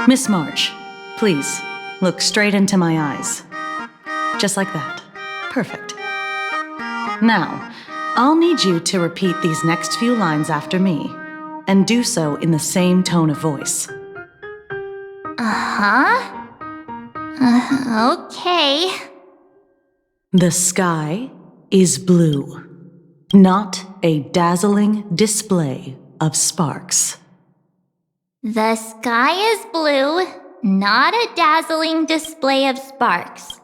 Miss March, please, look straight into my eyes. Just like that. Perfect. Now, I'll need you to repeat these next few lines after me, and do so in the same tone of voice. Okay. The sky is blue, not a dazzling display of sparks. The sky is blue, not a dazzling display of sparks.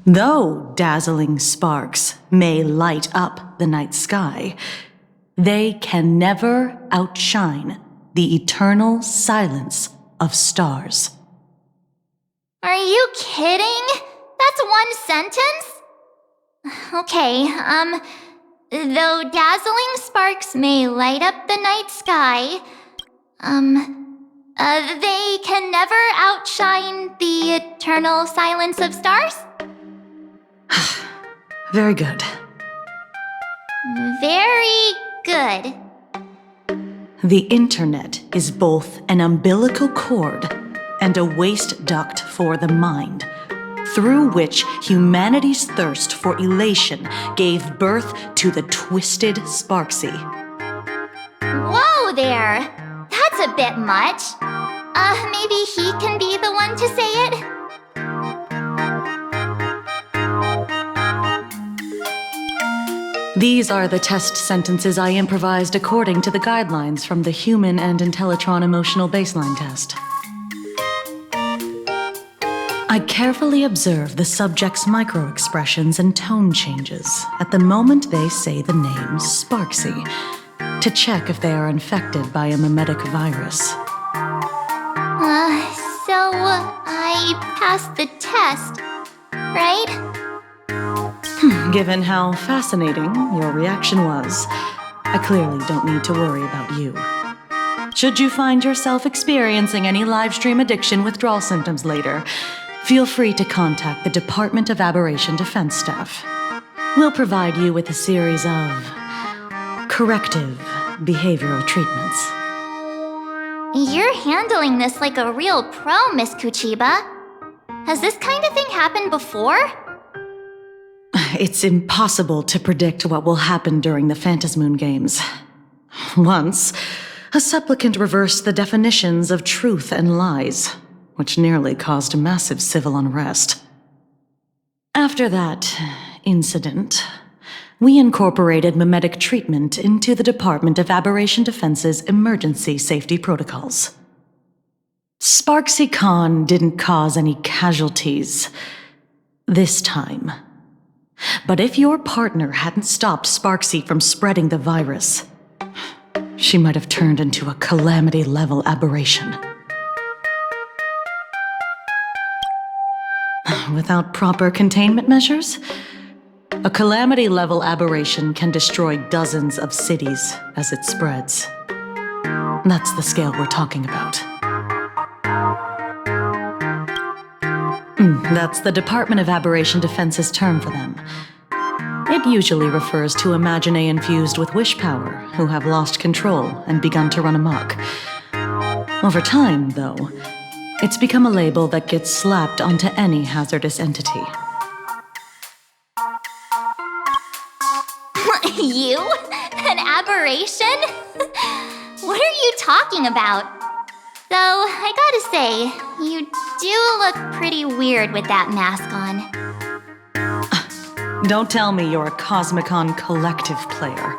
Though dazzling sparks may light up the night sky, they can never outshine the eternal silence of stars. Are you kidding? That's one sentence? Okay, though dazzling sparks may light up the night sky, they can never outshine the eternal silence of stars? Very good. Very good. The internet is both an umbilical cord and a waste duct for the mind, through which humanity's thirst for elation gave birth to the twisted Sparksy. Whoa there! That's a bit much. Maybe he can be the one to say it? These are the test sentences I improvised according to the guidelines from the Human and Intellitron Emotional Baseline Test. I carefully observe the subject's micro-expressions and tone changes at the moment they say the name Sparksy, to check if they are infected by a mimetic virus. So I passed the test, right? Given how fascinating your reaction was, I clearly don't need to worry about you. Should you find yourself experiencing any livestream addiction withdrawal symptoms later, feel free to contact the Department of Aberration Defense staff. We'll provide you with a series of corrective behavioral treatments. You're handling this like a real pro, Miss Kuchiba. Has this kind of thing happened before? It's impossible to predict what will happen during the Phantasmoon Games. Once, a supplicant reversed the definitions of truth and lies, which nearly caused massive civil unrest. After that incident, we incorporated mimetic treatment into the Department of Aberration Defense's emergency safety protocols. Sparksy Khan didn't cause any casualties this time. But if your partner hadn't stopped Sparksy from spreading the virus, she might have turned into a calamity-level aberration. Without proper containment measures, a calamity-level aberration can destroy dozens of cities as it spreads. That's the scale we're talking about. That's the Department of Aberration Defense's term for them. It usually refers to imaginae infused with wish power who have lost control and begun to run amok. Over time, though, it's become a label that gets slapped onto any hazardous entity. You? An aberration? What are you talking about? Though, I gotta say, you do look pretty weird with that mask on. Don't tell me you're a Cosmicon collective player.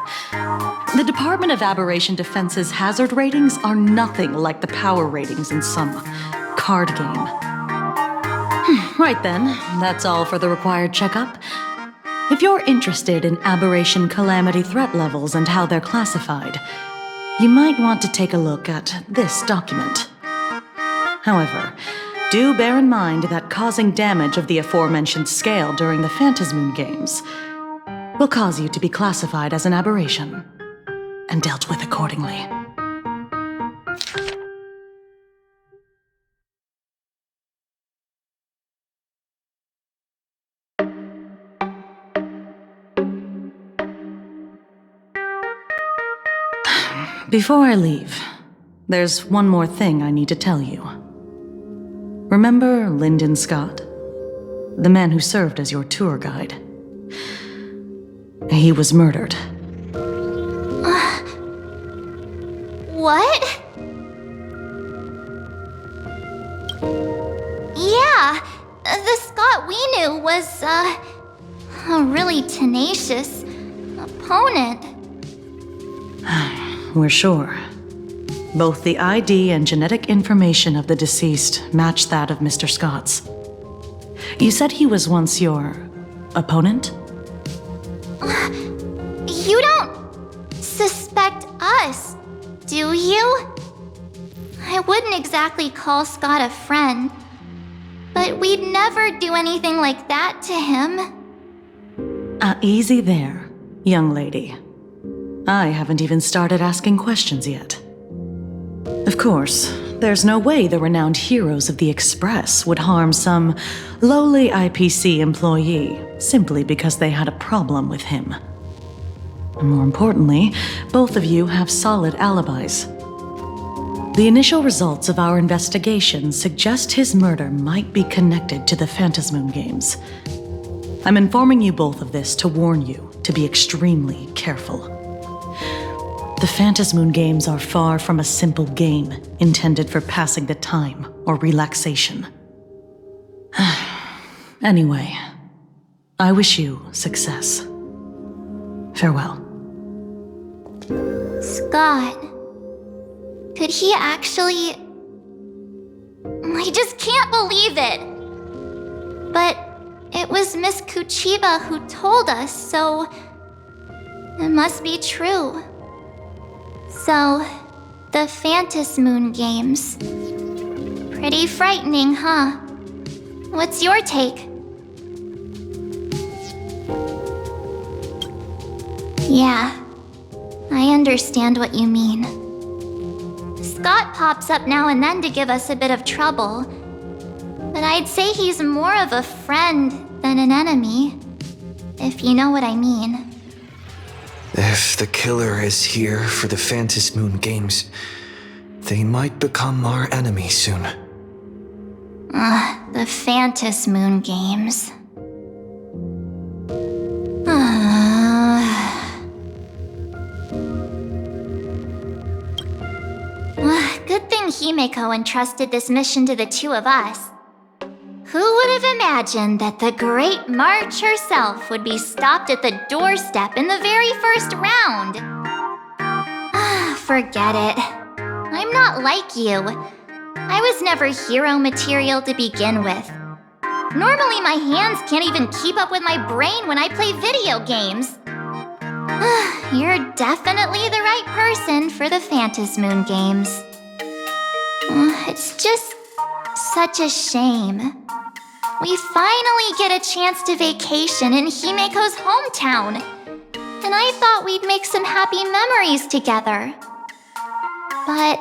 The Department of Aberration Defense's hazard ratings are nothing like the power ratings in some card game. Right then, that's all for the required checkup. If you're interested in aberration calamity threat levels and how they're classified, you might want to take a look at this document. However, do bear in mind that causing damage of the aforementioned scale during the Phantasmoon Games will cause you to be classified as an aberration and dealt with accordingly. Before I leave, there's one more thing I need to tell you. Remember Lyndon Scott? The man who served as your tour guide. He was murdered. What? Yeah, the Scott we knew was, a really tenacious opponent. We're sure. Both the ID and genetic information of the deceased match that of Mr. Scott's. You said he was once your opponent? You don't suspect us, do you? I wouldn't exactly call Scott a friend, but we'd never do anything like that to him. Easy there, young lady. I haven't even started asking questions yet. Of course, there's no way the renowned heroes of the Express would harm some lowly IPC employee simply because they had a problem with him. More importantly, both of you have solid alibis. The initial results of our investigation suggest his murder might be connected to the Phantasmoon Games. I'm informing you both of this to warn you to be extremely careful. The Phantasmoon Games are far from a simple game intended for passing the time or relaxation. Anyway, I wish you success. Farewell. Scott. Could he actually... I just can't believe it! But it was Miss Kuchiba who told us, so... it must be true. So, the Phantasmoon Games. Pretty frightening, huh? What's your take? Yeah, I understand what you mean. Scott pops up now and then to give us a bit of trouble, but I'd say he's more of a friend than an enemy, if you know what I mean. If the killer is here for the Phantasmoon Games, they might become our enemy soon. The Phantasmoon Games. Good thing Himeko entrusted this mission to the two of us. Who would have imagined that the Great March herself would be stopped at the doorstep in the very first round? Forget it. I'm not like you. I was never hero material to begin with. Normally my hands can't even keep up with my brain when I play video games. You're definitely the right person for the Phantasmoon Games. It's just such a shame. We finally get a chance to vacation in Himeko's hometown, and I thought we'd make some happy memories together. But...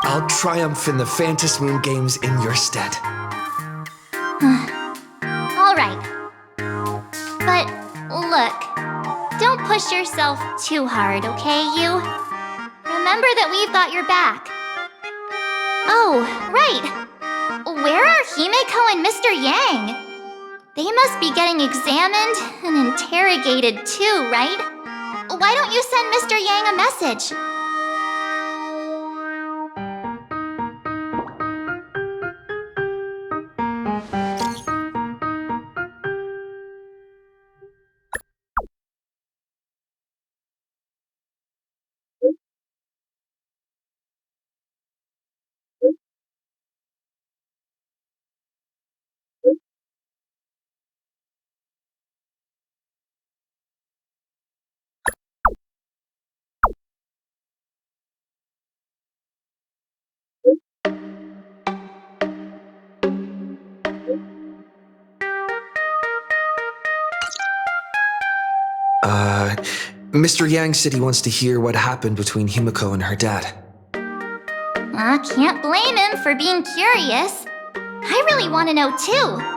I'll triumph in the Phantasmoon Games in your stead. Alright. But, look, don't push yourself too hard, okay, you? Remember that we've got your back. Oh, right! Where are Himeko and Mr. Yang? They must be getting examined and interrogated too, right? Why don't you send Mr. Yang a message? Mr. Yang said he wants to hear what happened between Himeko and her dad. Can't blame him for being curious. I really want to know too.